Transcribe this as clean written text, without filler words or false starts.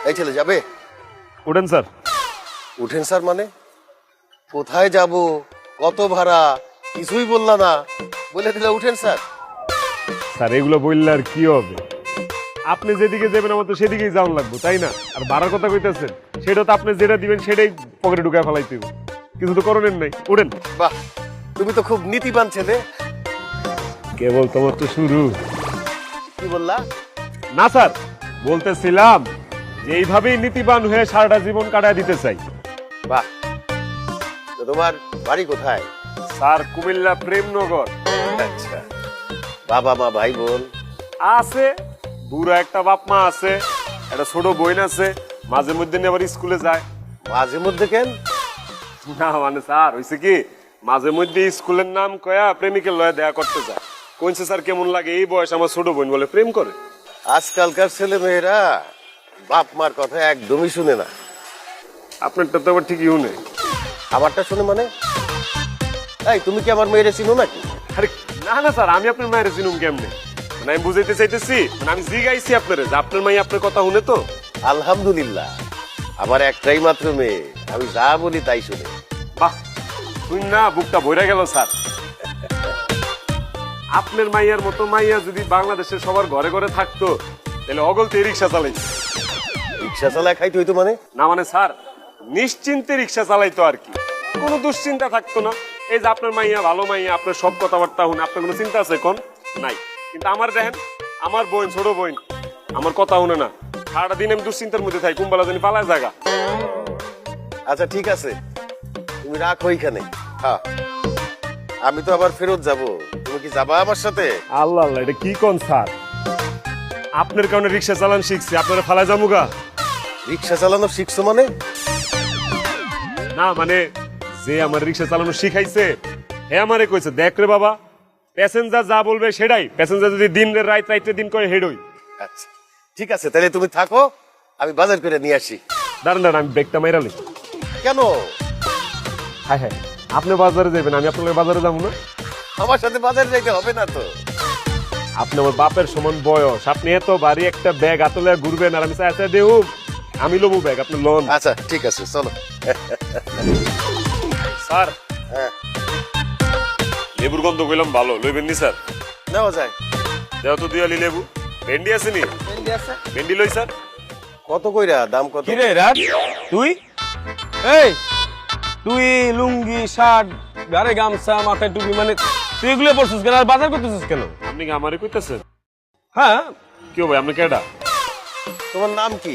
এই ছেলে যাবে? উঠেন স্যার। উঠেন স্যার মানে? কোথায় যাব, কত ভাড়া, কিছুই বললা না, বলে দিলে উঠেন স্যার। স্যার এগুলো বললে আর কি হবে? আপনি যেদিকে যাবেন আমার তো সেদিকেই যাওয়ার লাগবে, তাই না? আর ভাড়ার কথা কইতেছেন, সেটা তো আপনি যেটা দিবেন সেটাই পকেটে ঢুকায় ফেলাইতে হবে। কিছু তো করণের নাই, উঠেন। বাহ, তুমি তো খুব নীতিবান ছেলে। কেবল তোমার তো শুরু। কি বললা? না স্যার, বলতেছিলাম যে এইভাবেই নীতিবান হয়ে সারাটা জীবন কাটায় দিতে চাই। বাহ, তো তোমার বাড়ি কোথায়? স্যার কুমিল্লা প্রেমনগর। আচ্ছা, বাবা মা ভাই বোন? আছে, বুড়া একটা বাপ মা আছে, একটা ছোট বোন আছে, মাঝে মধ্যে নিয়ে আবার স্কুলে যায়। মাঝে মধ্যে কেন? না মানে স্যার হয়েছে কি, মাঝে মধ্যে স্কুলের নাম কয়া প্রেমিকের লয়ে দেখা করতে যায়। কইছে স্যার কেমন লাগে এই বয়স আমার ছোট বোন বলে প্রেম করে। আজকালকার ছেলে মেয়েরা বাপ মার কথা একদমই শুনে না। আপনারটা তো আবার ঠিকই শুনে। আমারটা শুনে মানে? এই তুমি কি আমার মেয়েরে চিনো নাকি? আরে না না স্যার, আমি আপনার মায়ের চিনুম কেমনে? মানে আমি বুঝাইতে চাইতেছি, মানে আমি জিগাইছি আপনারে যে আপনার মাই আপনার কথা শুনে তো। আলহামদুলিল্লাহ, আমার একটাই মাত্র মেয়ে, আমি যা বলি তাই শুনে। বাহ, শুন না বুকটা ভরে গেল স্যার। আপনার মাইয়ার মতো মাইয়া যদি বাংলাদেশের সবার ঘরে ঘরে থাকতো তাহলে অগলতে রিক্সা চালাইতো। রিক্সা চালায় খাইতে হইতো মানে? না মানে স্যার, নিশ্চিন্তে রিক্সা চালাইতো আর কি, কোনো দুশ্চিন্তা থাকতো না। এই যে আপনার মাইয়া ভালো মাইয়া, আপনার সব কথাবার্তা শুনে, আপনার কোনো চিন্তা আছে কোন? নাই। কিন্তু আমার দেখেন, আমার বোন, ছোট বোন আমার কথা শুনে না, সারাটা দিন আমি দুশ্চিন্তার মধ্যে থাকি, কুম্বালা জানি পালায় জায়গা। আচ্ছা ঠিক আছে, তুমি রাখো ওইখানে। হ্যাঁ, আমি তো আবার ফেরত যাব, তুমি কি যাবা আমার সাথে? আল্লাহ আল্লাহ, এটা কি কোন স্যার? আপনার কারণে রিক্সা চালান শিখছি, আপনারা ফালায় যামুগা? রিক্সা চালানো শিখছো মানে? না মানে যে আমার রিক্সা চালানো শিখাইছে হে আমারে কইছে, দেখ রে বাবা, প্যাসেঞ্জার যা বলবে সেটাই, প্যাসেঞ্জার যদি দিন রে রাইত রাইতে দিন করে হেডই। আচ্ছা ঠিক আছে, তাহলে তুমি থাকো, আমি বাজার করে নিয়ে আসি। দাঁড়ান দাঁড়ান, আমি ব্রেকটা মাইরালি। কেন? হ্যাঁ হ্যাঁ, আপনি বাজারে যাবেন, আমি আপনার বাজারে যাবো না? আমার সাথে বাজারে যাইতে হবে না তো। আপনি আমার বাপের সমান বয়স, আপনি এত ভারী একটা ব্যাগ আতলে ঘুরবেন আর আমি চাইতে দেব আমি লবু ব্যাগ, আপনি লোন। আচ্ছা ঠিক আছে, চলো। স্যার হ্যাঁ, লেবুর গন্ধ কইলাম ভালো, লইবেন নি স্যার? নেওয়া যায়। দেও তো দিয়ালি লেবু। ভেন্ডি আছে নি? ভেন্ডি লই স্যার। কত কইরা দাম কত? কিরে রাত তুই এই তুই লুঙ্গি শার্ট গারে গামছা মাথায় টুপি মানে তুই এগুলো পরছিস কেন আর বাজার করতেছিস কেন? আপনি কি আমারে কইতেছেন? হ্যাঁ কেউ ভাই, আপনি কেডা? তোমার নাম কি?